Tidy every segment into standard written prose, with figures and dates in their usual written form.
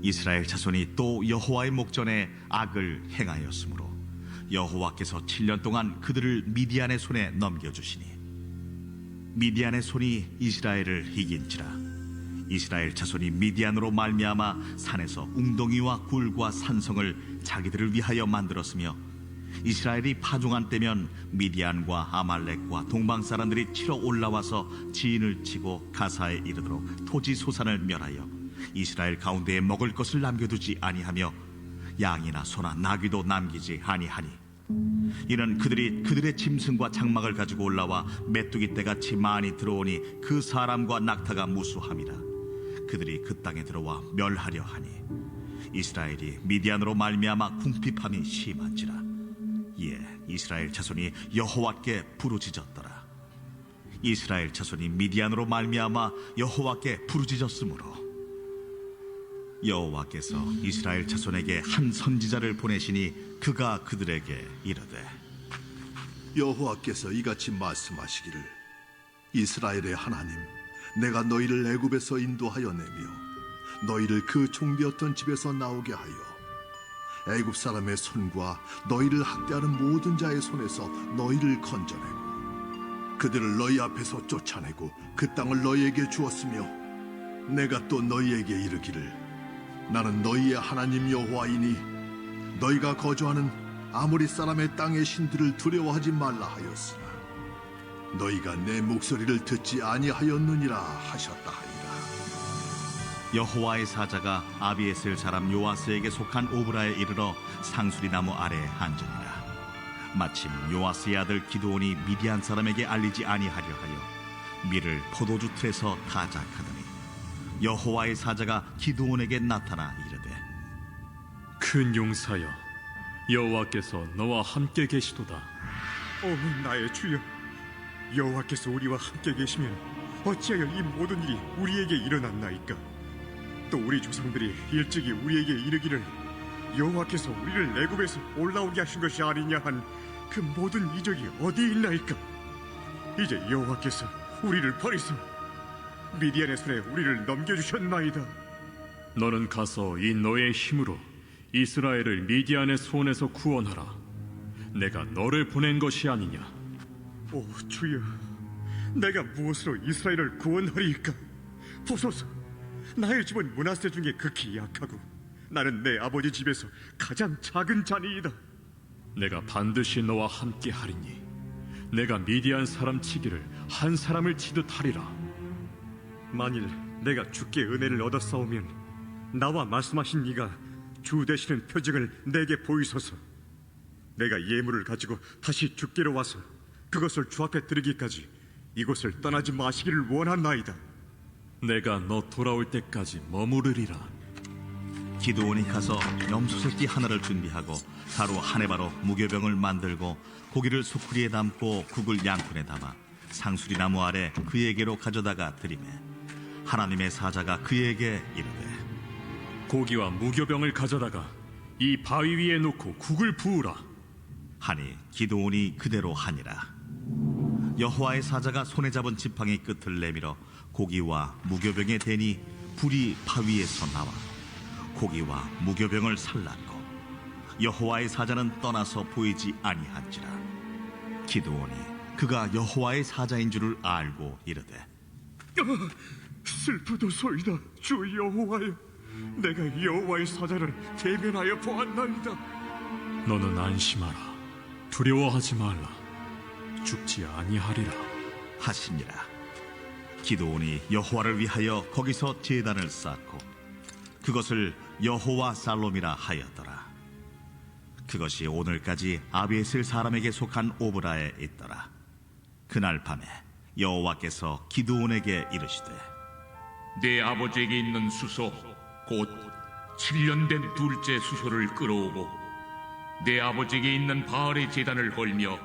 이스라엘 자손이 또 여호와의 목전에 악을 행하였으므로 여호와께서 7년 동안 그들을 미디안의 손에 넘겨주시니 미디안의 손이 이스라엘을 이긴지라. 이스라엘 자손이 미디안으로 말미암아 산에서 웅덩이와 굴과 산성을 자기들을 위하여 만들었으며 이스라엘이 파종한 때면 미디안과 아말렉과 동방 사람들이 치러 올라와서 지인을 치고 가사에 이르도록 토지 소산을 멸하여 이스라엘 가운데에 먹을 것을 남겨두지 아니하며 양이나 소나 나귀도 남기지 아니하니 이는 그들이 그들의 짐승과 장막을 가지고 올라와 메뚜기 떼같이 많이 들어오니 그 사람과 낙타가 무수함이라. 그들이 그 땅에 들어와 멸하려 하니 이스라엘이 미디안으로 말미암아 궁핍함이 심한지라. 이에 이스라엘 자손이 여호와께 부르짖었더라. 이스라엘 자손이 미디안으로 말미암아 여호와께 부르짖었으므로 여호와께서 이스라엘 자손에게 한 선지자를 보내시니 그가 그들에게 이르되 여호와께서 이같이 말씀하시기를 이스라엘의 하나님 내가 너희를 애굽에서 인도하여 내며 너희를 그 종되었던 집에서 나오게 하여 애굽 사람의 손과 너희를 학대하는 모든 자의 손에서 너희를 건져내고 그들을 너희 앞에서 쫓아내고 그 땅을 너희에게 주었으며 내가 또 너희에게 이르기를 나는 너희의 하나님 여호와이니 너희가 거주하는 아모리 사람의 땅의 신들을 두려워하지 말라 하였으나 너희가 내 목소리를 듣지 아니하였느니라 하셨다 하니라. 여호와의 사자가 아비에셀 사람 요아스에게 속한 오브라에 이르러 상수리 나무 아래에 앉으니라. 마침 요아스의 아들 기드온이 미디안 사람에게 알리지 아니하려 하여 밀을 포도주 틀에서 타작하더니 여호와의 사자가 기드온에게 나타나 이르되 큰 용사여 여호와께서 너와 함께 계시도다. 나의 주여, 여호와께서 우리와 함께 계시면 어찌하여 이 모든 일이 우리에게 일어났나이까? 또 우리 조상들이 일찍이 우리에게 이르기를 여호와께서 우리를 애굽에서 올라오게 하신 것이 아니냐 한 그 모든 이적이 어디 있나이까? 이제 여호와께서 우리를 버리사 미디안의 손에 우리를 넘겨주셨나이다. 너는 가서 이 너의 힘으로 이스라엘을 미디안의 손에서 구원하라. 내가 너를 보낸 것이 아니냐. 오 주여, 내가 무엇으로 이스라엘을 구원하리이까? 보소서, 나의 집은 므낫세 중에 극히 약하고 나는 내 아버지 집에서 가장 작은 자니이다. 내가 반드시 너와 함께 하리니 내가 미디안 사람 치기를 한 사람을 치듯 하리라. 만일 내가 주께 은혜를 얻어 싸우면 나와 말씀하신 이가 주 되시는 표징을 내게 보이소서. 내가 예물을 가지고 다시 주께로 와서 그것을 주 앞에 드리기까지 이곳을 떠나지 마시기를 원하나이다. 내가 너 돌아올 때까지 머무르리라. 기드온이 가서 염소 새끼 하나를 준비하고 가루 한 해바로 무교병을 만들고 고기를 소쿠리에 담고 국을 양푼에 담아 상수리 나무 아래 그에게로 가져다가 드리매 하나님의 사자가 그에게 이르되 고기와 무교병을 가져다가 이 바위 위에 놓고 국을 부으라 하니 기드온이 그대로 하니라. 여호와의 사자가 손에 잡은 지팡이 끝을 내밀어 고기와 무교병에 대니 불이 바위에서 나와 고기와 무교병을 살랐고 여호와의 사자는 떠나서 보이지 아니한지라. 기드온이 그가 여호와의 사자인 줄을 알고 이르되 슬프도소이다. 주 여호와여, 내가 여호와의 사자를 대면하여 보았나이다. 너는 안심하라. 두려워하지 말라. 죽지 아니하리라 하시니라. 기드온이 여호와를 위하여 거기서 제단을 쌓고 그것을 여호와 살롬이라 하였더라. 그것이 오늘까지 아비에셀 사람에게 속한 오브라에 있더라. 그날 밤에 여호와께서 기드온에게 이르시되 내 아버지에게 있는 수소 곧 7년 된 둘째 수소를 끌어오고 내 아버지에게 있는 바알의 제단을 걸며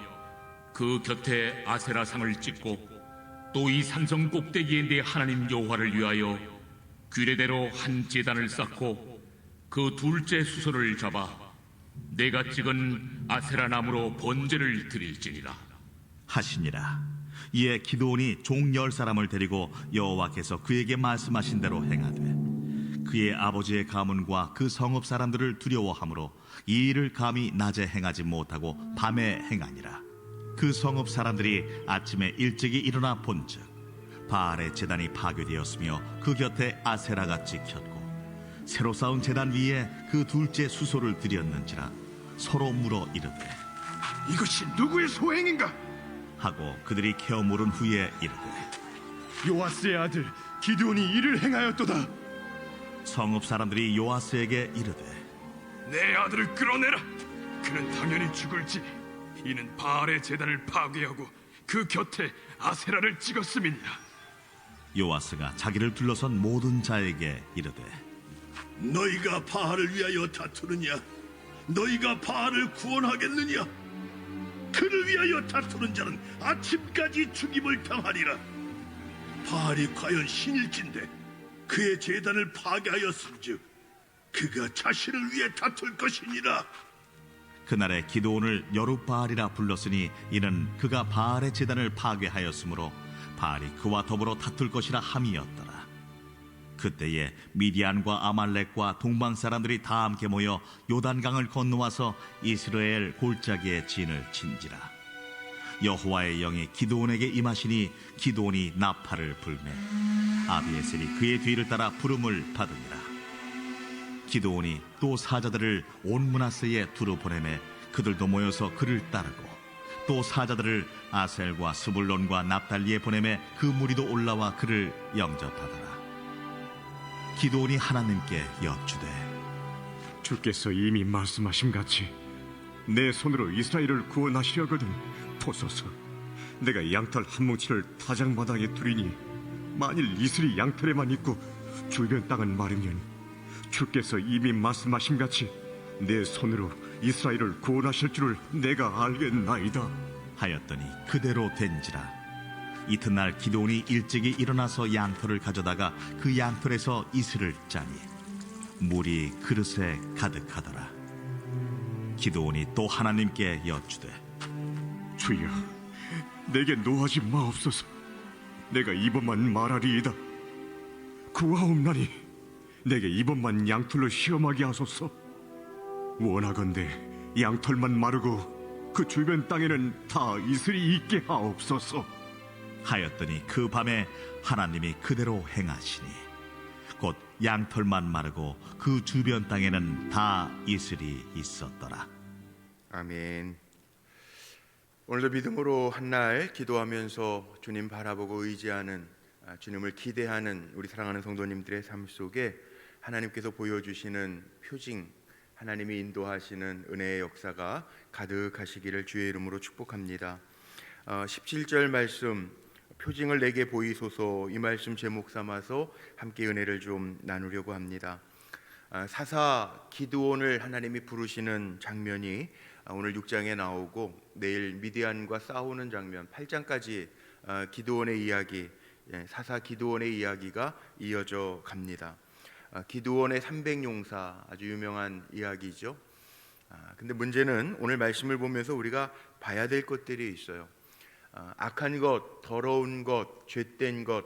그 곁에 아세라상을 찍고 또 이 산성 꼭대기에 내 하나님 여호와를 위하여 규례대로 한 제단을 쌓고 그 둘째 수소를 잡아 내가 찍은 아세라 나무로 번제를 드릴지니라 하시니라. 이에 기드온이 종 10사람을 데리고 여호와께서 그에게 말씀하신 대로 행하되 그의 아버지의 가문과 그 성읍 사람들을 두려워하므로 이 일을 감히 낮에 행하지 못하고 밤에 행하니라. 그 성읍 사람들이 아침에 일찍이 일어나 본즉 바알의 제단이 파괴되었으며 그 곁에 아세라가 찍혔고 새로 쌓은 제단 위에 그 둘째 수소를 들였는지라. 서로 물어 이르되 이것이 누구의 소행인가? 하고 그들이 캐어 물은 후에 이르되 요아스의 아들 기드온이 이를 행하였도다. 성읍 사람들이 요아스에게 이르되 내 아들을 끌어내라. 그는 당연히 죽을지. 이는 바알의 제단을 파괴하고 그 곁에 아세라를 찍었음이니라. 요아스가 자기를 둘러선 모든 자에게 이르되 너희가 바알을 위하여 다투느냐? 너희가 바알을 구원하겠느냐? 그를 위하여 다투는 자는 아침까지 죽임을 당하리라. 바알이 과연 신일진데 그의 제단을 파괴하였은즉 그가 자신을 위해 다툴 것이니라. 그날에 기드온을 여룻바알이라 불렀으니 이는 그가 바알의 제단을 파괴하였으므로 바알이 그와 더불어 다툴 것이라 함이었더라. 그때에 미디안과 아말렉과 동방 사람들이 다 함께 모여 요단강을 건너와서 이스라엘 골짜기에 진을 친지라. 여호와의 영이 기드온에게 임하시니 기드온이 나팔을 불매 아비에셀이 그의 뒤를 따라 부름을 받으니라. 기드온이 또 사자들을 온 므낫세에 두루 보내매 그들도 모여서 그를 따르고 또 사자들을 아셀과 스불론과 납달리에 보내매 그 무리도 올라와 그를 영접하더라. 기드온이 하나님께 여쭈되 주께서 이미 말씀하신 같이 내 손으로 이스라엘을 구원하시려거든 보소서. 내가 양털 한 뭉치를 타작마당에 두리니 만일 이슬이 양털에만 있고 주변 땅은 마르면 주께서 이미 말씀하신 같이 내 손으로 이스라엘을 구원하실 줄을 내가 알겠나이다 하였더니 그대로 된지라. 이튿날 기드온이 일찍이 일어나서 양털을 가져다가 그 양털에서 이슬을 짜니 물이 그릇에 가득하더라. 기드온이 또 하나님께 여쭈되 주여, 내게 노하지 마옵소서. 내가 이번만 말하리이다. 구하옵나니 내게 이번만 양털로 시험하게 하소서. 원하건대 양털만 마르고 그 주변 땅에는 다 이슬이 있게 하옵소서. 하였더니 그 밤에 하나님이 그대로 행하시니 곧 양털만 마르고 그 주변 땅에는 다 이슬이 있었더라. 아멘. 오늘도 믿음으로 한날 기도하면서 주님 바라보고 의지하는, 주님을 기대하는 우리 사랑하는 성도님들의 삶 속에 하나님께서 보여주시는 표징, 하나님이 인도하시는 은혜의 역사가 가득하시기를 주의 이름으로 축복합니다. 17절 말씀, 표징을 내게 보이소서, 이 말씀 제목 삼아서 함께 은혜를 좀 나누려고 합니다. 사사 기드온을 하나님이 부르시는 장면이 오늘 6장에 나오고 내일 미디안과 싸우는 장면 8장까지 기드온의 이야기, 사사 기드온의 이야기가 이어져 갑니다. 기드온의 300용사 아주 유명한 이야기죠. 근데 문제는 오늘 말씀을 보면서 우리가 봐야 될 것들이 있어요. 악한 것, 더러운 것, 죄된 것,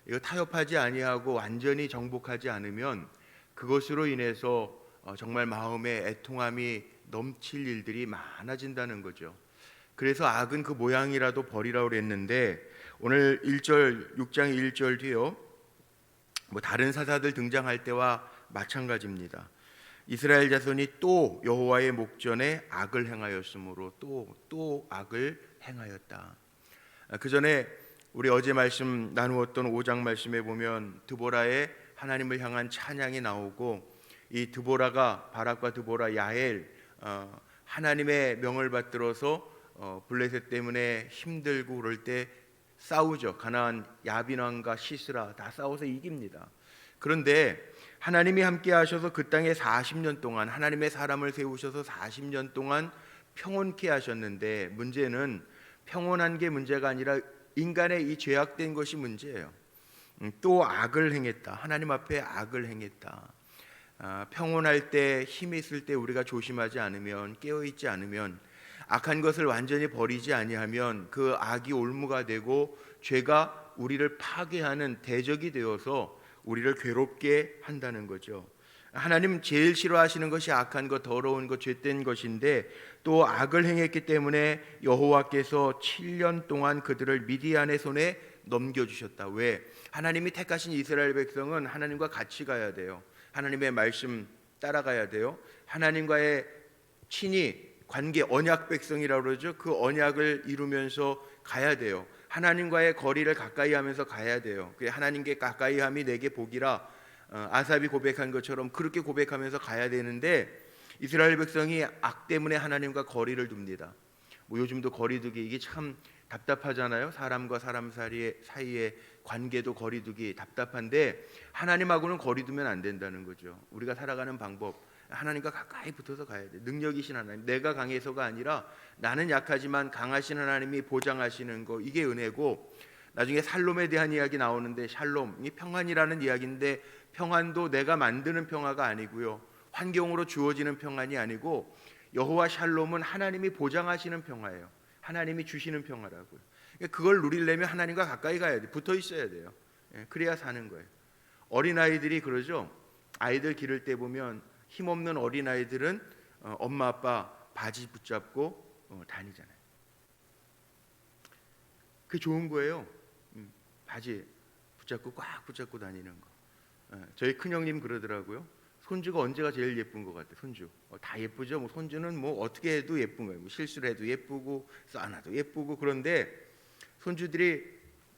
이거 타협하지 아니하고 완전히 정복하지 않으면 그것으로 인해서 정말 마음에 애통함이 넘칠 일들이 많아진다는 거죠. 그래서 악은 그 모양이라도 버리라고 그랬는데 오늘 1절, 6장 1절 뒤에요, 다른 사사들 등장할 때와 마찬가지입니다. 이스라엘 자손이 또 여호와의 목전에 악을 행하였으므로 또 악을 행하였다. 그 전에 우리 어제 말씀 나누었던 5장 말씀에 보면 드보라의 하나님을 향한 찬양이 나오고, 이 드보라가 바락과 드보라, 야엘, 하나님의 명을 받들어서 블레셋 때문에 힘들고 그럴 때 싸우죠. 가나안 야빈 왕과 시스라 다 싸워서 이깁니다. 그런데 하나님이 함께 하셔서 그 땅에 40년 동안 하나님의 사람을 세우셔서 40년 동안 평온케 하셨는데, 문제는 평온한 게 문제가 아니라 인간의 이 죄악된 것이 문제예요. 또 악을 행했다. 하나님 앞에 악을 행했다. 평온할 때, 힘이 있을 때 우리가 조심하지 않으면, 깨어있지 않으면, 악한 것을 완전히 버리지 아니하면 그 악이 올무가 되고 죄가 우리를 파괴하는 대적이 되어서 우리를 괴롭게 한다는 거죠. 하나님 제일 싫어하시는 것이 악한 것, 더러운 것, 죄된 것인데 또 악을 행했기 때문에 여호와께서 7년 동안 그들을 미디안의 손에 넘겨주셨다. 왜? 하나님이 택하신 이스라엘 백성은 하나님과 같이 가야 돼요. 하나님의 말씀 따라가야 돼요. 하나님과의 친히 관계, 언약 백성이라고 그러죠. 그 언약을 이루면서 가야 돼요. 하나님과의 거리를 가까이 하면서 가야 돼요. 하나님께 가까이 함이 내게 복이라, 아삽이 고백한 것처럼 그렇게 고백하면서 가야 되는데 이스라엘 백성이 악 때문에 하나님과 거리를 둡니다. 요즘도 거리두기 이게 참 답답하잖아요. 사람과 사람 사이의 관계도 거리두기 답답한데 하나님하고는 거리두면 안 된다는 거죠. 우리가 살아가는 방법, 하나님과 가까이 붙어서 가야 돼. 능력이신 하나님, 내가 강해서가 아니라 나는 약하지만 강하신 하나님이 보장하시는 거, 이게 은혜고, 나중에 살롬에 대한 이야기 나오는데 샬롬, 이 평안이라는 이야기인데 평안도 내가 만드는 평화가 아니고요, 환경으로 주어지는 평안이 아니고 여호와 샬롬은 하나님이 보장하시는 평화예요. 하나님이 주시는 평화라고요. 그걸 누리려면 하나님과 가까이 가야 돼. 붙어 있어야 돼요. 그래야 사는 거예요. 어린아이들이 그러죠. 아이들 기를 때 보면 힘없는 어린아이들은 엄마 아빠 바지 붙잡고 다니잖아요. 그게 좋은 거예요. 바지 붙잡고 꽉 붙잡고 다니는 거. 저희 큰형님 그러더라고요. 손주가 언제가 제일 예쁜 것 같아. 손주 다 예쁘죠. 뭐 손주는 뭐 어떻게 해도 예쁜 거예요. 뭐 실수를 해도 예쁘고 싸나도 예쁘고. 그런데 손주들이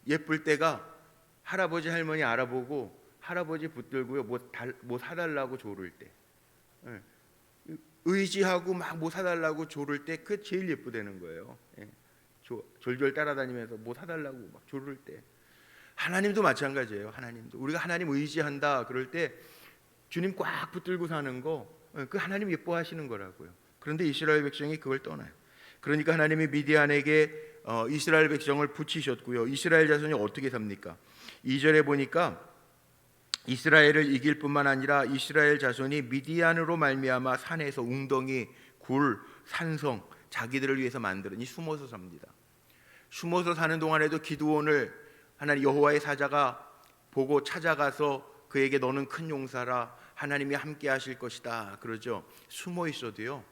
예쁠 때가 할아버지 할머니 알아보고 할아버지 붙들고요, 뭐 사달라고 조를 때, 의지하고 막 뭐 사달라고 조를 때 그 제일 예쁘다는 거예요. 졸졸 따라다니면서 뭐 사달라고 막 조를 때. 하나님도 마찬가지예요. 하나님도 우리가 하나님 의지한다 그럴 때 주님 꽉 붙들고 사는 거, 그 하나님 예뻐하시는 거라고요. 그런데 이스라엘 백성이 그걸 떠나요. 그러니까 하나님이 미디안에게 이스라엘 백성을 붙이셨고요. 이스라엘 자손이 어떻게 삽니까? 2절에 보니까 이스라엘을 이길 뿐만 아니라 이스라엘 자손이 미디안으로 말미암아 산에서 웅덩이, 굴, 산성 자기들을 위해서 만들으니 숨어서 삽니다. 숨어서 사는 동안에도 기드온을 하나님 여호와의 사자가 보고 찾아가서 그에게 너는 큰 용사라, 하나님이 함께 하실 것이다 그러죠. 숨어 있어도요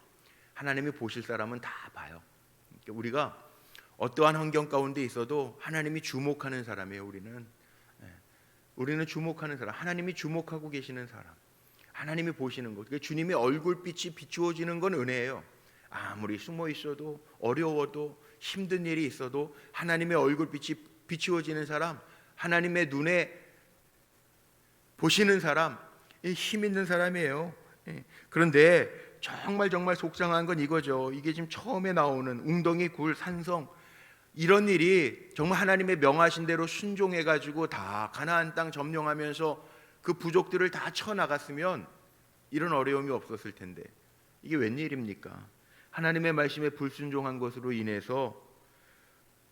하나님이 보실 사람은 다 봐요. 그러니까 우리가 어떠한 환경 가운데 있어도 하나님이 주목하는 사람이에요. 우리는 주목하는 사람, 하나님이 주목하고 계시는 사람, 하나님이 보시는 것. 주님의 얼굴빛이 비추어지는 건 은혜예요. 아무리 숨어 있어도, 어려워도, 힘든 일이 있어도 하나님의 얼굴빛이 비추어지는 사람, 하나님의 눈에 보시는 사람, 힘 있는 사람이에요. 그런데 정말 속상한 건 이거죠. 이게 지금 처음에 나오는 웅덩이, 굴, 산성, 이런 일이 정말 하나님의 명하신 대로 순종해가지고 다 가나안 땅 점령하면서 그 부족들을 다 쳐나갔으면 이런 어려움이 없었을 텐데 이게 웬일입니까? 하나님의 말씀에 불순종한 것으로 인해서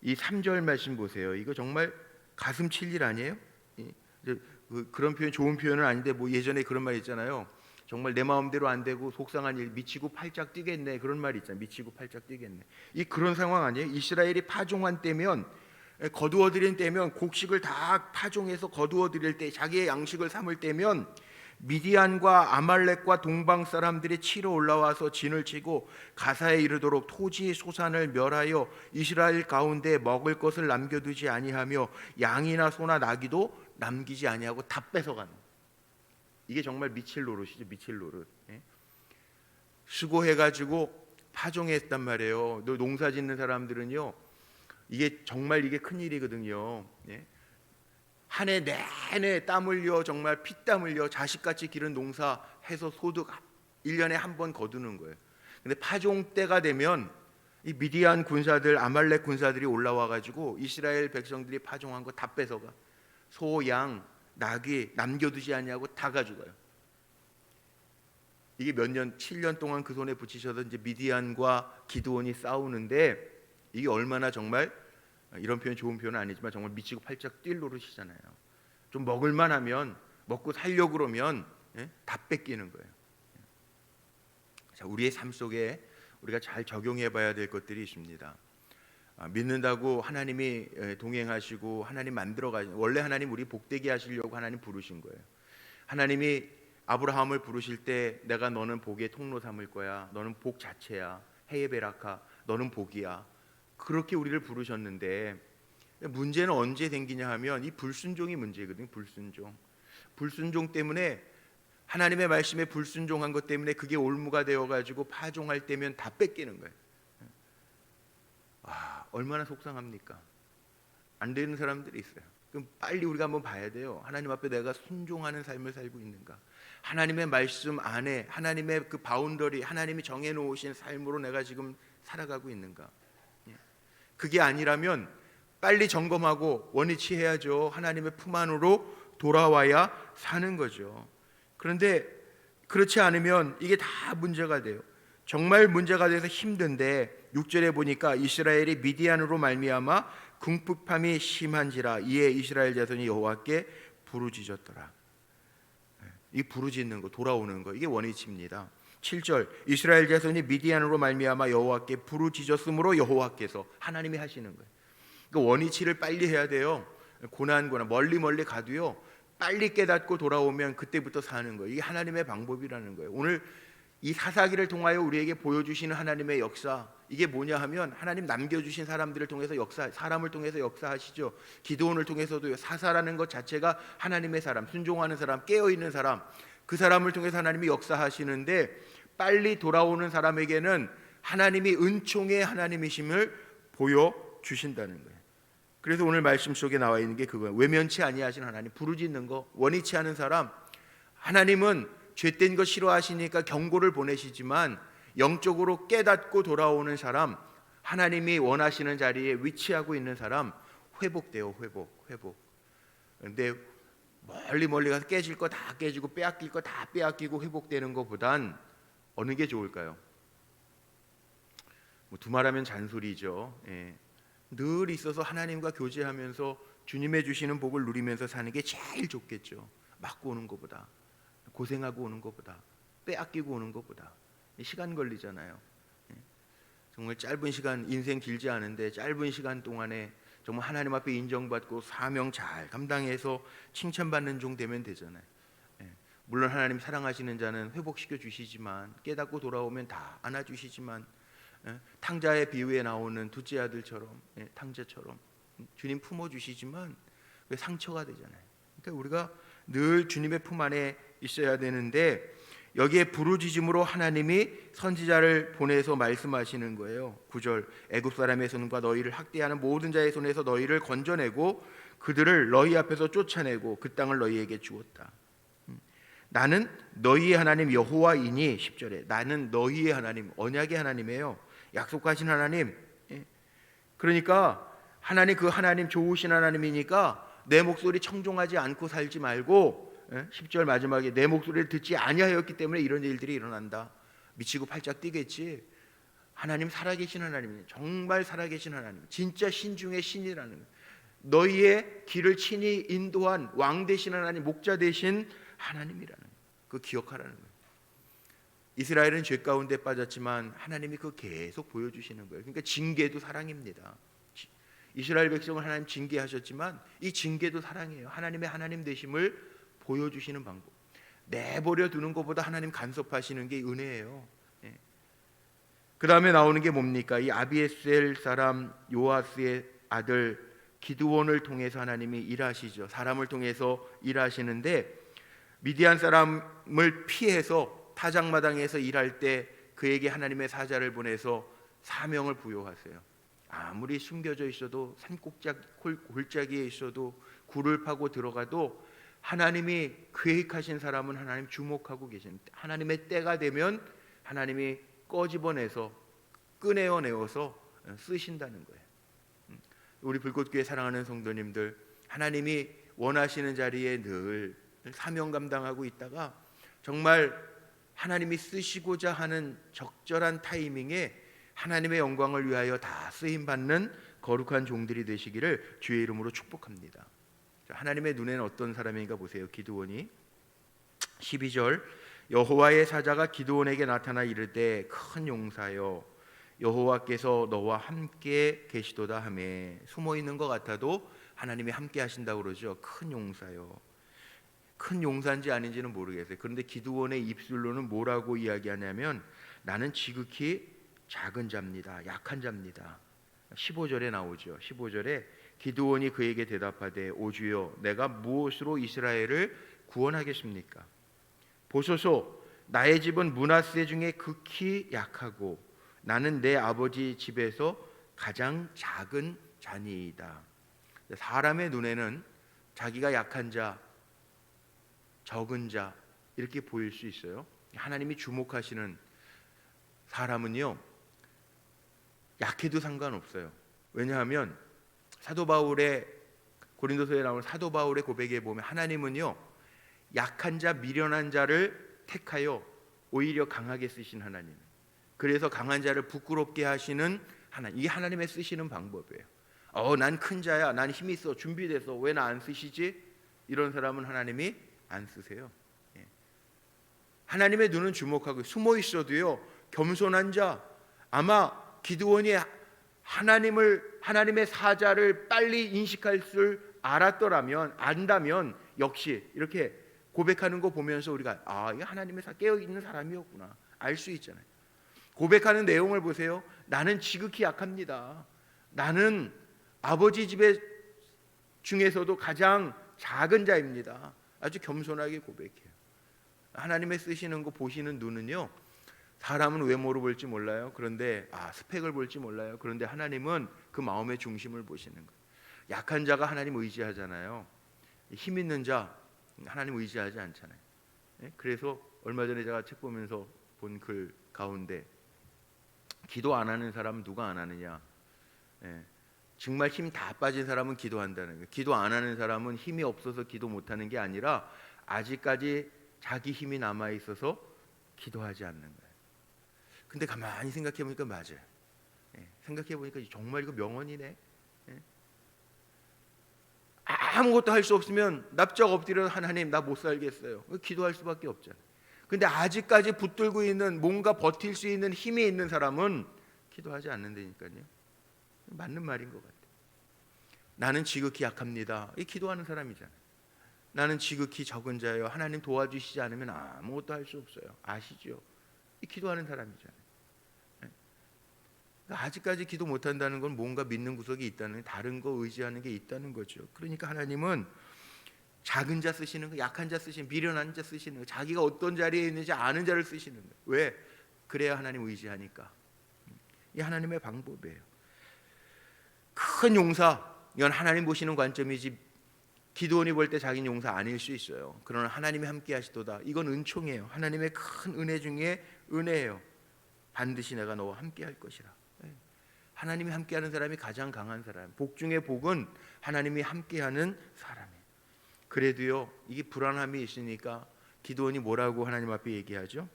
이 3절 말씀 보세요. 이거 정말 가슴 칠 일 아니에요? 그런 표현, 좋은 표현은 아닌데 뭐 예전에 그런 말 있잖아요. 정말 내 마음대로 안 되고 속상한 일, 미치고 팔짝 뛰겠네, 그런 말 있잖아요. 미치고 팔짝 뛰겠네. 이 그런 상황 아니에요? 이스라엘이 파종한 때면, 거두어들인 때면, 곡식을 다 파종해서 거두어들일 때, 자기의 양식을 삼을 때면 미디안과 아말렉과 동방 사람들이 치러 올라와서 진을 치고 가사에 이르도록 토지 소산을 멸하여 이스라엘 가운데 먹을 것을 남겨두지 아니하며 양이나 소나 나귀도 남기지 아니하고 다 뺏어가는. 이게 정말 미칠 노릇이죠. 미칠 노릇. 수고해가지고 파종했단 말이에요. 농사 짓는 사람들은요, 이게 정말 이게 큰 일이거든요. 한 해 내내 땀 흘려, 정말 피땀 흘려 자식같이 기른 농사 해서 소득 1년에 한 번 거두는 거예요. 근데 파종 때가 되면 이 미디안 군사들, 아말렉 군사들이 올라와가지고 이스라엘 백성들이 파종한 거 다 뺏어가. 소, 양, 나귀 남겨두지 아니하고 다 가져가요. 이게 몇 년, 7년 동안 그 손에 붙이셔서 이제 미디안과 기드온이 싸우는데 이게 얼마나 정말, 이런 표현 좋은 표현은 아니지만 정말 미치고 팔짝 뛸 노릇이잖아요. 좀 먹을만 하면, 먹고 살려고 그러면 다 뺏기는 거예요. 자, 우리의 삶 속에 우리가 잘 적용해 봐야 될 것들이 있습니다. 믿는다고 하나님이 동행하시고 하나님 원래 하나님 우리 복되게 하시려고 하나님 부르신 거예요. 하나님이 아브라함을 부르실 때 내가 너는 복의 통로 삼을 거야. 너는 복 자체야. 헤예베라카 너는 복이야. 그렇게 우리를 부르셨는데 문제는 언제 생기냐 하면 이 불순종이 문제거든요. 불순종 때문에 하나님의 말씀에 불순종한 것 때문에 그게 올무가 되어가지고 파종할 때면 다 뺏기는 거예요. 얼마나 속상합니까? 안 되는 사람들이 있어요. 그럼 빨리 우리가 한번 봐야 돼요. 하나님 앞에 내가 순종하는 삶을 살고 있는가? 하나님의 말씀 안에 하나님의 그 바운더리, 하나님이 정해놓으신 삶으로 내가 지금 살아가고 있는가? 그게 아니라면 빨리 점검하고 원위치해야죠. 하나님의 품 안으로 돌아와야 사는 거죠. 그런데 그렇지 않으면 이게 다 문제가 돼요. 정말 문제가 돼서 힘든데 6절에 보니까 이스라엘이 미디안으로 말미암아 궁핍함이 심한지라 이에 이스라엘 자손이 여호와께 부르짖었더라. 이 부르짖는 거, 돌아오는 거, 이게 원위치입니다. 7절 이스라엘 자손이 미디안으로 말미암아 여호와께 부르짖었으므로 여호와께서 하나님이 하시는 거예요. 그 원위치를 빨리 해야 돼요. 고난거나 멀리 가도요 빨리 깨닫고 돌아오면 그때부터 사는 거예요. 이게 하나님의 방법이라는 거예요. 오늘 이 사사기를 통하여 우리에게 보여주시는 하나님의 역사, 이게 뭐냐 하면 하나님 남겨주신 사람들을 통해서 사람을 통해서 역사하시죠. 기드온을 통해서도 사사라는 것 자체가 하나님의 사람, 순종하는 사람, 깨어있는 사람, 그 사람을 통해서 하나님이 역사하시는데 빨리 돌아오는 사람에게는 하나님이 은총의 하나님이심을 보여주신다는 거예요. 그래서 오늘 말씀 속에 나와 있는 게 그거예요. 외면치 아니하신 하나님, 부르짖는 거, 원위치 않은 사람. 하나님은 죄된 거 싫어하시니까 경고를 보내시지만 영적으로 깨닫고 돌아오는 사람, 하나님이 원하시는 자리에 위치하고 있는 사람 회복돼요. 회복. 그런데 멀리 가서 깨질 거 다 깨지고 빼앗길 거 다 빼앗기고 회복되는 것보단 어느 게 좋을까요? 두말하면 잔소리죠. 늘 있어서 하나님과 교제하면서 주님의 주시는 복을 누리면서 사는 게 제일 좋겠죠. 맞고 오는 것보다, 고생하고 오는 것보다, 빼앗기고 오는 것보다. 시간 걸리잖아요. 정말 짧은 시간, 인생 길지 않은데 짧은 시간 동안에 정말 하나님 앞에 인정받고 사명 잘 감당해서 칭찬받는 종 되면 되잖아요. 물론 하나님 사랑하시는 자는 회복시켜 주시지만, 깨닫고 돌아오면 다 안아주시지만, 탕자의 비유에 나오는 둘째 아들처럼, 탕자처럼 주님 품어주시지만 상처가 되잖아요. 그러니까 우리가 늘 주님의 품 안에 있어야 되는데, 여기에 부르짖음으로 하나님이 선지자를 보내서 말씀하시는 거예요. 9절 애굽 사람의 손과 너희를 학대하는 모든 자의 손에서 너희를 건져내고 그들을 너희 앞에서 쫓아내고 그 땅을 너희에게 주었다. 나는 너희의 하나님 여호와이니. 10절에 나는 너희의 하나님, 언약의 하나님이에요. 약속하신 하나님. 그러니까 하나님, 그 하나님 좋으신 하나님이니까 내 목소리 청종하지 않고 살지 말고, 10절 마지막에 내 목소리를 듣지 아니하였기 때문에 이런 일들이 일어난다. 미치고 팔짝 뛰겠지. 하나님 살아계신 하나님이에요. 정말 살아계신 하나님, 진짜 신 중의 신이라는 거예요. 너희의 길을 친히 인도한 왕 되신 하나님, 목자 되신 하나님이라는 거예요. 그거 기억하라는 거예요. 이스라엘은 죄 가운데 빠졌지만 하나님이 그거 계속 보여주시는 거예요. 그러니까 징계도 사랑입니다. 이스라엘 백성을 하나님 징계하셨지만 이 징계도 사랑이에요. 하나님의 하나님 되심을 보여주시는 방법. 내버려 두는 것보다 하나님 간섭하시는 게 은혜예요. 그 다음에 나오는 게 뭡니까? 이 아비에셀 사람 요아스의 아들 기드온을 통해서 하나님이 일하시죠. 사람을 통해서 일하시는데, 미디안 사람을 피해서 타작마당에서 일할 때 그에게 하나님의 사자를 보내서 사명을 부여하세요. 아무리 숨겨져 있어도, 골짜기에 있어도, 굴을 파고 들어가도 하나님이 계획하신 사람은 하나님 주목하고 계십니다. 하나님의 때가 되면 하나님이 꺼집어내서, 꺼내어내어서 쓰신다는 거예요. 우리 불꽃교회 사랑하는 성도님들, 하나님이 원하시는 자리에 늘 사명 감당하고 있다가 정말 하나님이 쓰시고자 하는 적절한 타이밍에 하나님의 영광을 위하여 다 쓰임받는 거룩한 종들이 되시기를 주의 이름으로 축복합니다. 하나님의 눈에는 어떤 사람인가 보세요. 기드온이 12절 여호와의 사자가 기드온에게 나타나 이르되 큰 용사여 여호와께서 너와 함께 계시도다 하매, 숨어 있는 것 같아도 하나님이 함께 하신다고 그러죠. 큰 용사요. 큰 용사인지 아닌지는 모르겠어요. 그런데 기드온의 입술로는 뭐라고 이야기하냐면 나는 지극히 작은 자입니다. 약한 자입니다. 15절에 나오죠. 15절에 기드온이 그에게 대답하되 오 주여 내가 무엇으로 이스라엘을 구원하겠습니까? 보소서 나의 집은 므낫세 중에 극히 약하고 나는 내 아버지 집에서 가장 작은 자니이다. 사람의 눈에는 자기가 약한 자, 적은 자 이렇게 보일 수 있어요. 하나님이 주목하시는 사람은요 약해도 상관없어요. 왜냐하면 사도 바울의 고린도서에 나오는 사도 바울의 고백에 보면 하나님은요 약한 자, 미련한 자를 택하여 오히려 강하게 쓰신 하나님. 그래서 강한 자를 부끄럽게 하시는 하나님. 이게 하나님의 쓰시는 방법이에요. 난 큰 자야, 난 힘이 있어, 준비돼서 왜 나 안 쓰시지? 이런 사람은 하나님이 안 쓰세요. 하나님의 눈은 주목하고 숨어 있어도요 겸손한 자, 아마 기드온이 하나님의 사자를 빨리 인식할 줄 안다면 역시 이렇게 고백하는 거 보면서 우리가 이 하나님의 깨어 있는 사람이었구나 알 수 있잖아요. 고백하는 내용을 보세요. 나는 지극히 약합니다. 나는 아버지 집에 중에서도 가장 작은 자입니다. 아주 겸손하게 고백해요. 하나님의 쓰시는 거 보시는 눈은요 사람은 외모로 볼지 몰라요. 그런데 스펙을 볼지 몰라요. 그런데 하나님은 그 마음의 중심을 보시는 거예요. 약한 자가 하나님 의지하잖아요. 힘 있는 자 하나님 의지하지 않잖아요. 그래서 얼마 전에 제가 책 보면서 본 글 가운데 기도 안 하는 사람은 누가 안 하느냐. 정말 힘 다 빠진 사람은 기도한다는 거예요. 기도 안 하는 사람은 힘이 없어서 기도 못하는 게 아니라 아직까지 자기 힘이 남아있어서 기도하지 않는 거예요. 근데 가만히 생각해 보니까 맞아요. 생각해 보니까 정말 이거 명언이네. 아무것도 할 수 없으면 납작 엎드려 하나님 나 못 살겠어요. 기도할 수밖에 없잖아요. 근데 아직까지 붙들고 있는 뭔가 버틸 수 있는 힘이 있는 사람은 기도하지 않는다니까요. 맞는 말인 것 같아요. 나는 지극히 약합니다. 이 기도하는 사람이잖아요. 나는 지극히 적은 자예요. 하나님 도와주시지 않으면 아무것도 할 수 없어요. 아시죠? 이 기도하는 사람이잖아요. 아직까지 기도 못한다는 건 뭔가 믿는 구석이 있다는, 다른 거 의지하는 게 있다는 거죠. 그러니까 하나님은 작은 자 쓰시는 거, 약한 자 쓰시는, 미련한 자 쓰시는 거, 자기가 어떤 자리에 있는지 아는 자를 쓰시는 거예요. 왜? 그래야 하나님 의지하니까. 이 하나님의 방법이에요. 큰 용사, 이건 하나님 보시는 관점이지 기드온이 볼 때 자기는 용사 아닐 수 있어요. 그러나 하나님이 함께 하시도다. 이건 은총이에요. 하나님의 큰 은혜 중에 은혜예요. 반드시 내가 너와 함께 할 것이라. 하나님이 함께하는 사람이 가장 강한 사람. 복 중에 복은 하나님이 함께하는 사람이에요. 그래도요 이게 불안함이 있으니까 기드온이 뭐라고 하나님 앞에 얘기하죠?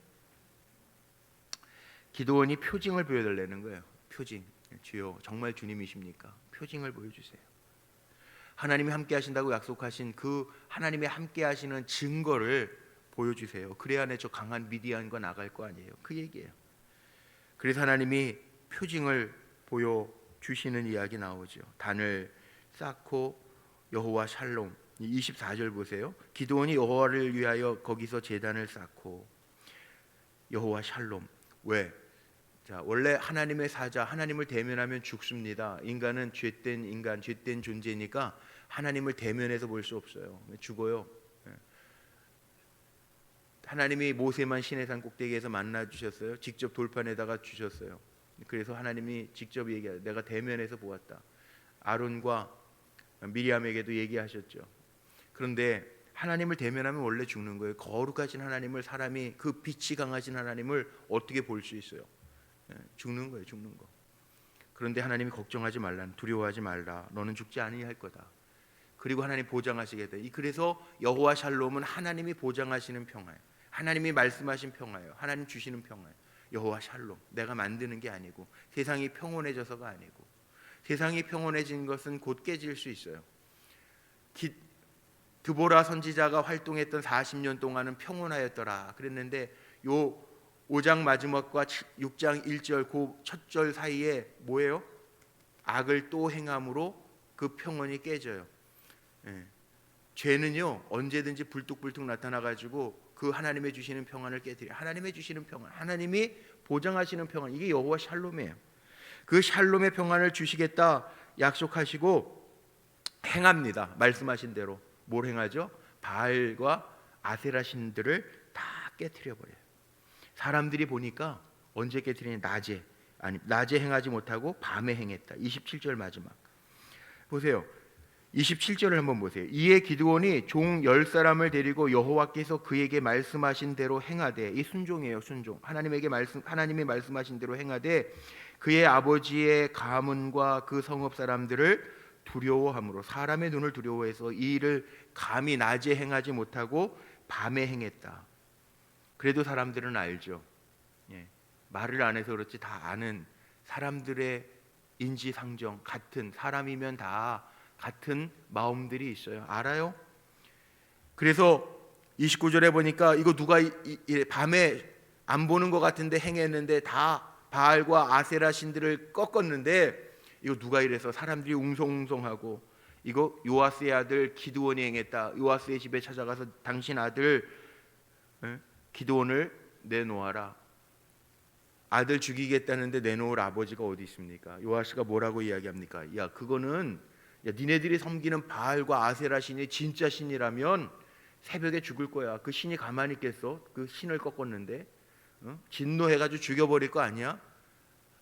기드온이 표징을 보여달라는 거예요. 표징. 주여 정말 주님이십니까? 표징을 보여주세요. 하나님이 함께 하신다고 약속하신 그 하나님이 함께 하시는 증거를 보여주세요. 그래야 내 저 강한 미디안과 나갈 거 아니에요. 그 얘기예요. 그래서 하나님이 표징을 보여주시는 이야기 나오죠. 단을 쌓고 여호와 샬롬. 24절 보세요. 기드온이 여호와를 위하여 거기서 제단을 쌓고 여호와 샬롬. 왜? 자, 원래 하나님의 사자, 하나님을 대면하면 죽습니다. 인간은 죄된 인간, 죄된 존재니까 하나님을 대면해서 볼 수 없어요. 죽어요. 하나님이 모세만 시내산 꼭대기에서 만나 주셨어요. 직접 돌판에다가 주셨어요. 그래서 하나님이 직접 얘기해요. 내가 대면해서 보았다. 아론과 미리암에게도 얘기하셨죠. 그런데 하나님을 대면하면 원래 죽는 거예요. 거룩하신 하나님을 사람이 그 빛이 강하신 하나님을 어떻게 볼 수 있어요? 죽는 거예요, 죽는 거. 그런데 하나님이 걱정하지 말라, 두려워하지 말라. 너는 죽지 아니할 거다. 그리고 하나님 보장하시겠다. 그래서 여호와 샬롬은 하나님이 보장하시는 평화예요. 하나님이 말씀하신 평화예요. 하나님 주시는 평화예요. 여호와 샬롬. 내가 만드는 게 아니고 세상이 평온해져서가 아니고 세상이 평온해진 것은 곧 깨질 수 있어요. 드보라 선지자가 활동했던 40년 동안은 평온하였더라 그랬는데 요 5장 마지막과 6장 1절 그 첫 절 사이에 뭐예요? 악을 또 행함으로 그 평온이 깨져요. 예. 죄는요 언제든지 불뚝불뚝 나타나가지고 그 하나님의 주시는 평안을 깨뜨려. 하나님의 주시는 평안, 하나님이 보장하시는 평안, 이게 여호와 샬롬이에요. 그 샬롬의 평안을 주시겠다 약속하시고 행합니다. 말씀하신 대로 뭘 행하죠? 바알과 아세라 신들을 다 깨뜨려 버려요. 사람들이 보니까 언제 깨뜨리냐? 낮에 행하지 못하고 밤에 행했다. 27절 마지막 보세요. 27절을 한번 보세요. 이에 기드온이 종 10사람을 데리고 여호와께서 그에게 말씀하신 대로 행하되, 이 순종이에요. 순종. 하나님이 말씀하신 대로 행하되 그의 아버지의 가문과 그 성읍 사람들을 두려워함으로, 사람의 눈을 두려워해서 이 일을 감히 낮에 행하지 못하고 밤에 행했다. 그래도 사람들은 알죠. 예. 말을 안 해서 그렇지 다 아는 사람들의 인지상정, 같은 사람이면 다 같은 마음들이 있어요. 알아요? 그래서 29절에 보니까 이거 누가 밤에 안 보는 것 같은데 행했는데 다 바알과 아세라 신들을 꺾었는데 이거 누가 이래서 사람들이 웅성웅성하고, 이거 요아스의 아들 기드온이 행했다. 요아스의 집에 찾아가서 당신 아들 기드온을 내놓아라. 아들 죽이겠다는데 내놓을 아버지가 어디 있습니까? 요아스가 뭐라고 이야기합니까? 야, 그거는 니네들이 섬기는 바알과 아세라 신이 진짜 신이라면 새벽에 죽을 거야. 그 신이 가만히 있겠어? 그 신을 꺾었는데 진노해가지고 죽여버릴 거 아니야?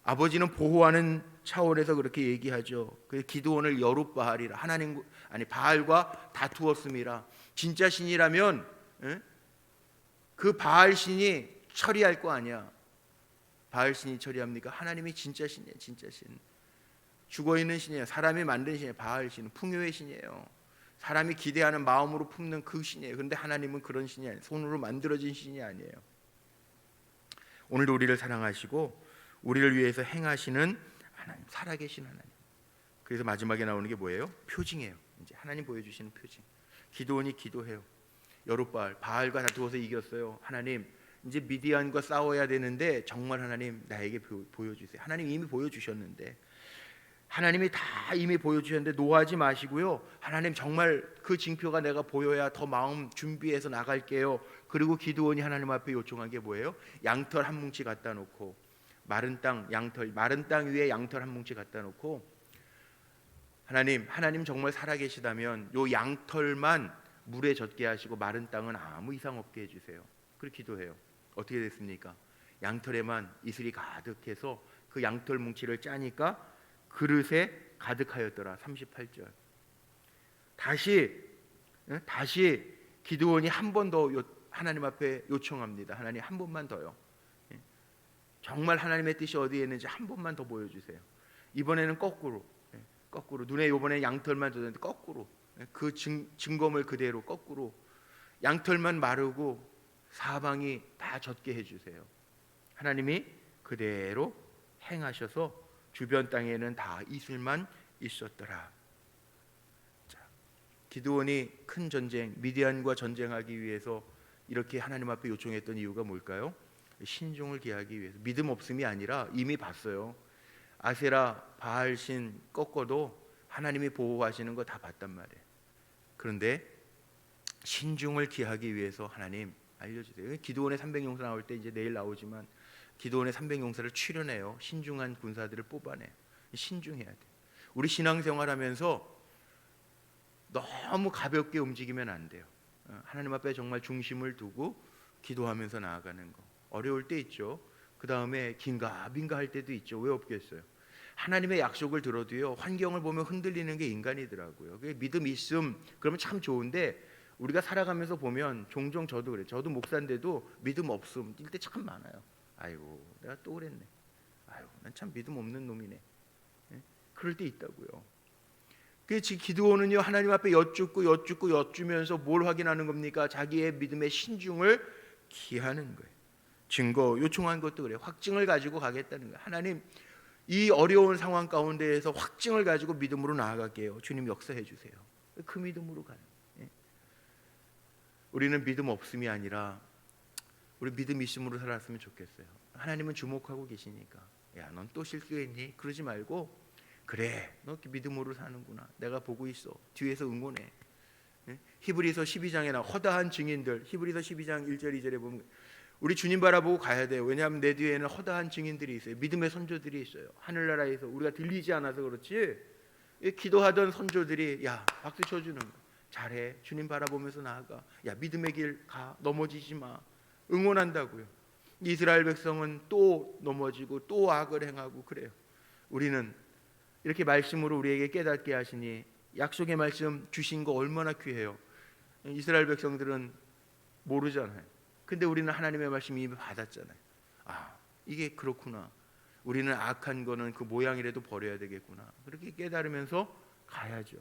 아버지는 보호하는 차원에서 그렇게 얘기하죠. 그 기드온을 여룻바알이라, 바알과 다투었음이라. 진짜 신이라면 그 바알 신이 처리할 거 아니야. 바알 신이 처리합니까? 하나님이 진짜 신이에요. 진짜 신. 죽어있는 신이에요. 사람이 만든 신이에요. 바알 신은 풍요의 신이에요. 사람이 기대하는 마음으로 품는 그 신이에요. 그런데 하나님은 그런 신이 아니에요. 손으로 만들어진 신이 아니에요. 오늘도 우리를 사랑하시고 우리를 위해서 행하시는 하나님, 살아계신 하나님. 그래서 마지막에 나오는 게 뭐예요? 표징이에요. 이제 하나님 보여주시는 표징. 기드온이 기도해요. 여룻바알, 바알과 다투어서 이겼어요. 하나님, 이제 미디안과 싸워야 되는데 정말 하나님 나에게 보여주세요. 하나님 이미 보여주셨는데, 하나님이 다 이미 보여주셨는데 노하지 마시고요. 하나님 정말 그 징표가 내가 보여야 더 마음 준비해서 나갈게요. 그리고 기드온이 하나님 앞에 요청한 게 뭐예요? 양털 한 뭉치 갖다 놓고, 마른 땅 위에 양털 한 뭉치 갖다 놓고, 하나님 정말 살아계시다면 요 양털만 물에 젖게 하시고 마른 땅은 아무 이상 없게 해주세요. 그렇게 기도해요. 어떻게 됐습니까? 양털에만 이슬이 가득해서 그 양털 뭉치를 짜니까 그릇에 가득하였더라. 38절. 다시 기드온이 한 번 더 하나님 앞에 요청합니다. 하나님 한 번만 더요. 정말 하나님의 뜻이 어디에 있는지 한 번만 더 보여주세요. 이번에는 거꾸로 눈에 이번에 양털만 젖었는데 거꾸로, 그 증거물 그대로 거꾸로 양털만 마르고 사방이 다 젖게 해주세요. 하나님이 그대로 행하셔서 주변 땅에는 다 이슬만 있었더라. 자, 기드온이 큰 전쟁, 미디안과 전쟁하기 위해서 이렇게 하나님 앞에 요청했던 이유가 뭘까요? 신중을 기하기 위해서. 믿음 없음이 아니라 이미 봤어요. 아세라 바알신 꺾어도 하나님이 보호하시는 거 다 봤단 말이에요. 그런데 신중을 기하기 위해서 하나님 알려주세요. 기드온의 300용사 나올 때 이제 내일 나오지만 기드온의 300용사를 출연해요. 신중한 군사들을 뽑아내요. 신중해야 돼. 우리 신앙생활하면서 너무 가볍게 움직이면 안 돼요. 하나님 앞에 정말 중심을 두고 기도하면서 나아가는 거. 어려울 때 있죠. 그 다음에 긴가민가 할 때도 있죠. 왜 없겠어요? 하나님의 약속을 들어도요, 환경을 보면 흔들리는 게 인간이더라고요. 믿음 있음 그러면 참 좋은데, 우리가 살아가면서 보면 종종 저도 그래요. 저도 목사인데도 믿음 없음 뛸 때 참 많아요. 아이고 내가 또 그랬네. 아이고 난 참 믿음 없는 놈이네. 그럴 때 있다고요. 지금 기드온은요, 하나님 앞에 여쭈면서 뭘 확인하는 겁니까? 자기의 믿음의 신중을 기하는 거예요. 증거 요청한 것도 그래요. 확증을 가지고 가겠다는 거예요. 하나님, 이 어려운 상황 가운데에서 확증을 가지고 믿음으로 나아갈게요. 주님 역사해 주세요. 그 믿음으로 가요. 우리는 믿음 없음이 아니라 우리 믿음 있음으로 살았으면 좋겠어요. 하나님은 주목하고 계시니까 야, 넌 또 실수했니? 그러지 말고 그래, 너 이렇게 믿음으로 사는구나. 내가 보고 있어. 뒤에서 응원해. 히브리서 12장에 나 허다한 증인들, 히브리서 12장 1절 2절에 보면 우리 주님 바라보고 가야 돼요. 왜냐하면 내 뒤에는 허다한 증인들이 있어요. 믿음의 선조들이 있어요. 하늘나라에서 우리가 들리지 않아서 그렇지 기도하던 선조들이 야, 박수 쳐주는 거. 잘해. 주님 바라보면서 나아가. 야, 믿음의 길 가. 넘어지지 마. 응원한다고요. 이스라엘 백성은 또 넘어지고 또 악을 행하고 그래요. 우리는 이렇게 말씀으로 우리에게 깨닫게 하시니 약속의 말씀 주신 거 얼마나 귀해요. 이스라엘 백성들은 모르잖아요. 근데 우리는 하나님의 말씀 이미 받았잖아요. 아, 이게 그렇구나. 우리는 악한 거는 그 모양이라도 버려야 되겠구나. 그렇게 깨달으면서 가야죠.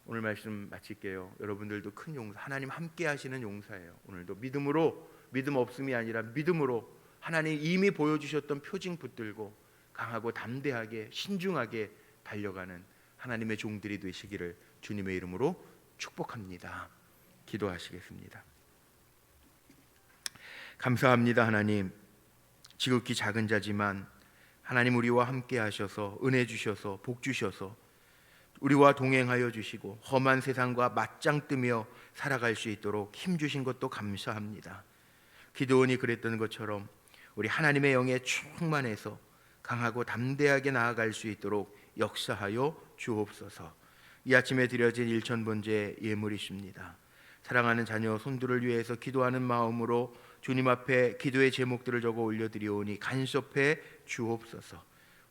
오늘 말씀 마칠게요. 여러분들도 큰 용사, 하나님 함께 하시는 용사예요. 오늘도 믿음으로, 믿음 없음이 아니라 믿음으로 하나님 이미 보여주셨던 표징 붙들고 강하고 담대하게 신중하게 달려가는 하나님의 종들이 되시기를 주님의 이름으로 축복합니다. 기도하시겠습니다. 감사합니다. 하나님, 지극히 작은 자지만 하나님 우리와 함께 하셔서 은혜 주셔서 복 주셔서 우리와 동행하여 주시고 험한 세상과 맞짱 뜨며 살아갈 수 있도록 힘 주신 것도 감사합니다. 기드온이 그랬던 것처럼 우리 하나님의 영에 충만해서 강하고 담대하게 나아갈 수 있도록 역사하여 주옵소서. 이 아침에 드려진 일천번제 예물이십니다. 사랑하는 자녀 손들을 위해서 기도하는 마음으로 주님 앞에 기도의 제목들을 적어 올려드리오니 간섭해 주옵소서.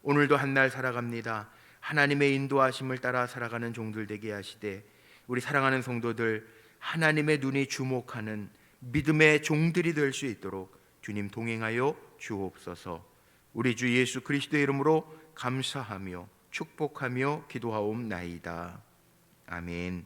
오늘도 한날 살아갑니다. 하나님의 인도하심을 따라 살아가는 종들 되게 하시되 우리 사랑하는 성도들 하나님의 눈이 주목하는 믿음의 종들이 될 수 있도록 주님 동행하여 주옵소서. 우리 주 예수 그리스도의 이름으로 감사하며 축복하며 기도하옵나이다. 아멘.